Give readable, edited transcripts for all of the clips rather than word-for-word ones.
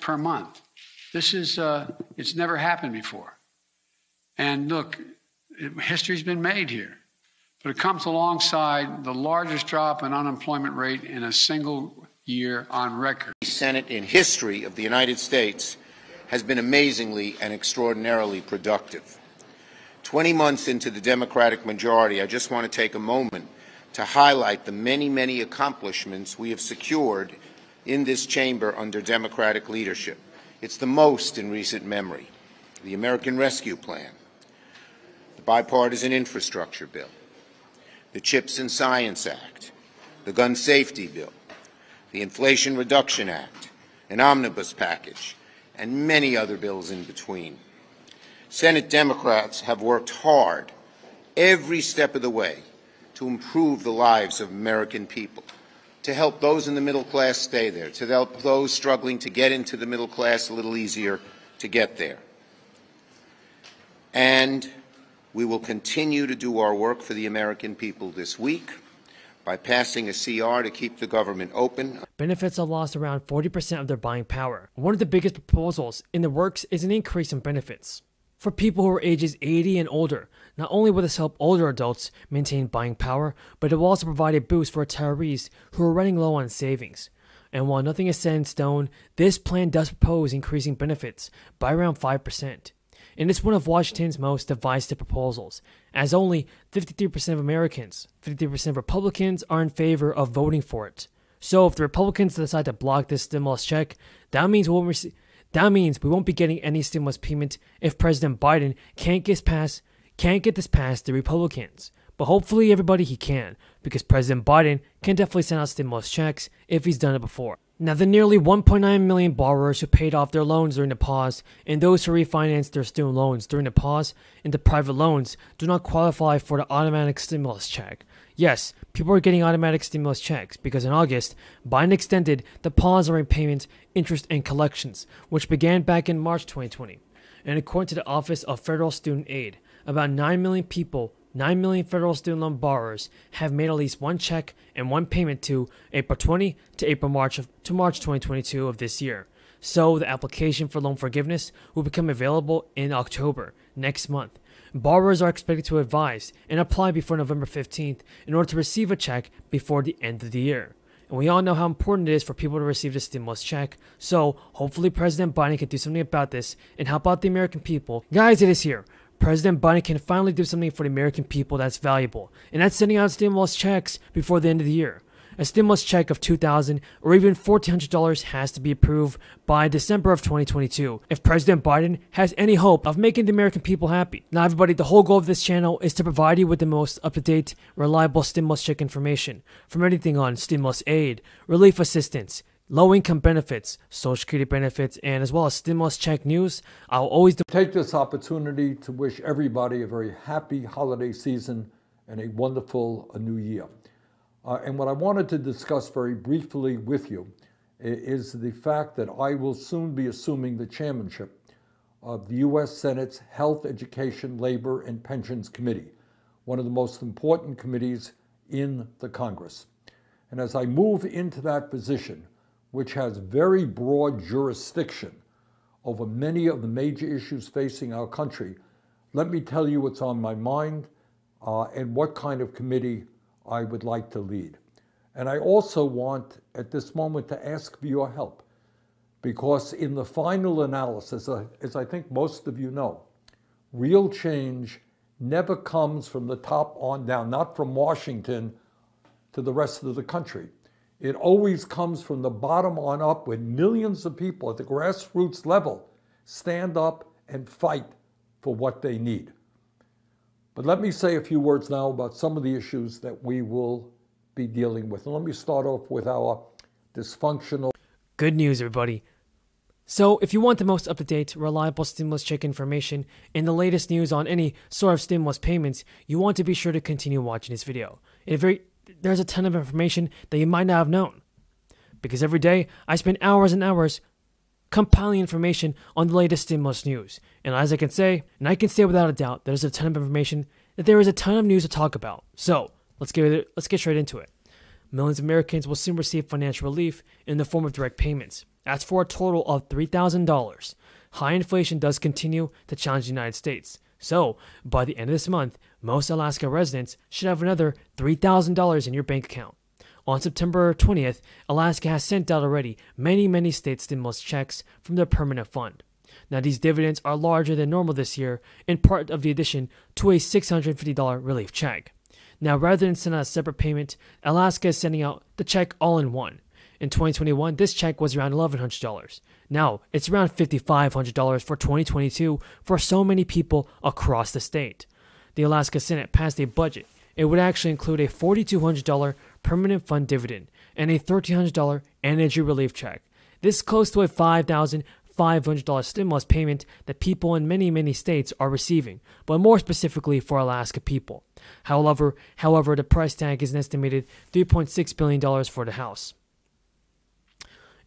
per month. This is, it's never happened before. And look, history's been made here. But it comes alongside the largest drop in unemployment rate in a single year on record. The Senate in history of the United States has been amazingly and extraordinarily productive. 20 months into the Democratic majority, I just want to take a moment to highlight the many, many accomplishments we have secured in this chamber under Democratic leadership. It's the most in recent memory. The American Rescue Plan, the Bipartisan Infrastructure Bill, the CHIPS and Science Act, the Gun Safety Bill, the Inflation Reduction Act, an omnibus package, and many other bills in between. Senate Democrats have worked hard every step of the way to improve the lives of American people, to help those in the middle class stay there, to help those struggling to get into the middle class a little easier to get there. And we will continue to do our work for the American people this week by passing a CR to keep the government open. Benefits have lost around 40% of their buying power. One of the biggest proposals in the works is an increase in benefits for people who are ages 80 and older. Not only will this help older adults maintain buying power, but it will also provide a boost for retirees who are running low on savings. And while nothing is set in stone, this plan does propose increasing benefits by around 5%. And it's one of Washington's most divisive proposals, as only 53% of Americans, 53% of Republicans are in favor of voting for it. So if the Republicans decide to block this stimulus check, that means we won't be getting any stimulus payment if President Biden can't get this past the Republicans. But hopefully everybody he can, because President Biden can definitely send out stimulus checks if he's done it before. Now, the nearly 1.9 million borrowers who paid off their loans during the pause and those who refinanced their student loans during the pause into private loans do not qualify for the automatic stimulus check. Yes, people are getting automatic stimulus checks because in August, Biden extended the pause on repayment, interest, and collections, which began back in March 2020. And according to the Office of Federal Student Aid, about 9 million federal student loan borrowers have made at least one check and one payment to April 20 to March 2022 of this year. So the application for loan forgiveness will become available in October, next month. Borrowers are expected to advise and apply before November 15th in order to receive a check before the end of the year. And we all know how important it is for people to receive the stimulus check, so hopefully President Biden can do something about this and help out the American people. Guys, it is here. President Biden can finally do something for the American people that's valuable, and that's sending out stimulus checks before the end of the year. A stimulus check of $2,000 or even $1,400 has to be approved by December of 2022 if President Biden has any hope of making the American people happy. Now everybody, the whole goal of this channel is to provide you with the most up-to-date, reliable stimulus check information from anything on stimulus aid, relief assistance, low-income benefits, Social Security benefits, and as well as stimulus check news. I'll always take this opportunity to wish everybody a very happy holiday season and a wonderful new year. And what I wanted to discuss very briefly with you is the fact that I will soon be assuming the chairmanship of the U.S. Senate's Health, Education, Labor, and Pensions Committee, one of the most important committees in the Congress. And as I move into that position, which has very broad jurisdiction over many of the major issues facing our country, let me tell you what's on my mind and what kind of committee I would like to lead. And I also want at this moment to ask for your help, because in the final analysis, as I think most of you know, real change never comes from the top on down, not from Washington to the rest of the country. It always comes from the bottom on up, when millions of people at the grassroots level stand up and fight for what they need. But let me say a few words now about some of the issues that we will be dealing with. And let me start off with our dysfunctional... Good news, everybody. So if you want the most up-to-date, reliable stimulus check information and the latest news on any sort of stimulus payments, you want to be sure to continue watching this video. There's a ton of information that you might not have known, because every day I spend hours and hours compiling information on the latest stimulus news. And as I can say without a doubt, there's a ton of information, that there is a ton of news to talk about. So let's get straight into it. Millions of Americans will soon receive financial relief in the form of direct payments, That's for a total of $3,000. High inflation does continue to challenge the United States. So, by the end of this month, most Alaska residents should have another $3,000 in your bank account. On September 20th, Alaska has sent out already many state stimulus checks from their permanent fund. Now, these dividends are larger than normal this year, in part of the addition to a $650 relief check. Now, rather than send out a separate payment, Alaska is sending out the check all in one. In 2021, this check was around $1,100. Now, it's around $5,500 for 2022 for so many people across the state. The Alaska Senate passed a budget. It would actually include a $4,200 permanent fund dividend and a $1,300 energy relief check. This is close to a $5,500 stimulus payment that people in many states are receiving, but more specifically for Alaska people. However, the price tag is an estimated $3.6 billion for the House.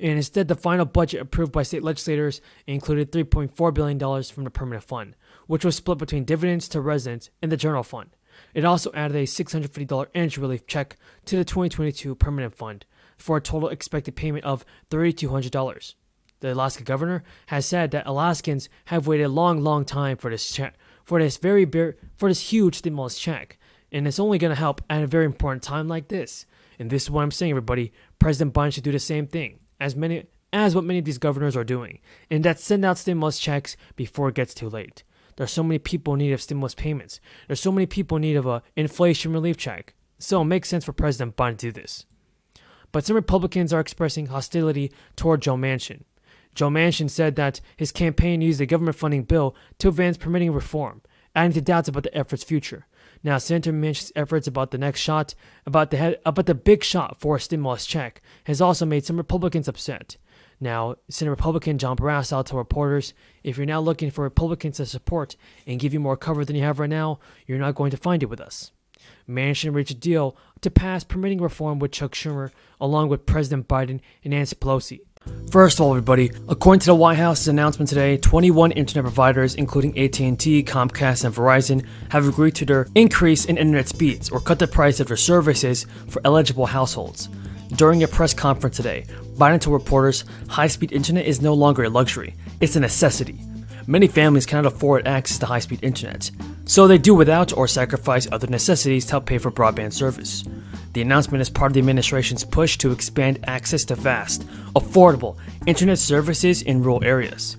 And instead, the final budget approved by state legislators included $3.4 billion from the permanent fund, which was split between dividends to residents and the general fund. It also added a $650 energy relief check to the 2022 permanent fund for a total expected payment of $3,200. The Alaska governor has said that Alaskans have waited a long time for this check, for this huge stimulus check, and it's only going to help at a very important time like this. And this is what I'm saying, everybody. President Biden should do the same thing as what many of these governors are doing, and that's send out stimulus checks before it gets too late. There's so many people in need of stimulus payments. There's so many people in need of an inflation relief check. So it makes sense for President Biden to do this. But some Republicans are expressing hostility toward Joe Manchin. Joe Manchin said that his campaign used a government funding bill to advance permitting reform, adding to doubts about the effort's future. Now, Senator Manchin's efforts about the big shot for a stimulus check has also made some Republicans upset. Now, Senate Republican John Barrasso told reporters, if you're now looking for Republicans to support and give you more cover than you have right now, you're not going to find it with us. Manchin reached a deal to pass permitting reform with Chuck Schumer, along with President Biden and Nancy Pelosi. First of all, everybody, according to the White House's announcement today, 21 internet providers, including AT&T, Comcast, and Verizon, have agreed to their increase in internet speeds or cut the price of their services for eligible households. During a press conference today, Biden told reporters high-speed internet is no longer a luxury, it's a necessity. Many families cannot afford access to high-speed internet, so they do without or sacrifice other necessities to help pay for broadband service. The announcement is part of the administration's push to expand access to fast, affordable internet services in rural areas.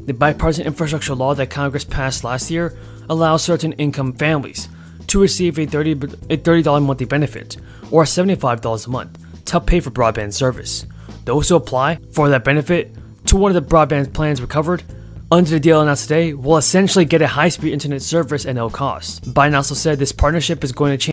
The bipartisan infrastructure law that Congress passed last year allows certain income families to receive a $30 monthly benefit or $75 a month to help pay for broadband service. Those who apply for that benefit to one of the broadband plans we covered under the deal announced today will essentially get a high-speed internet service at no cost. Biden also said this partnership is going to change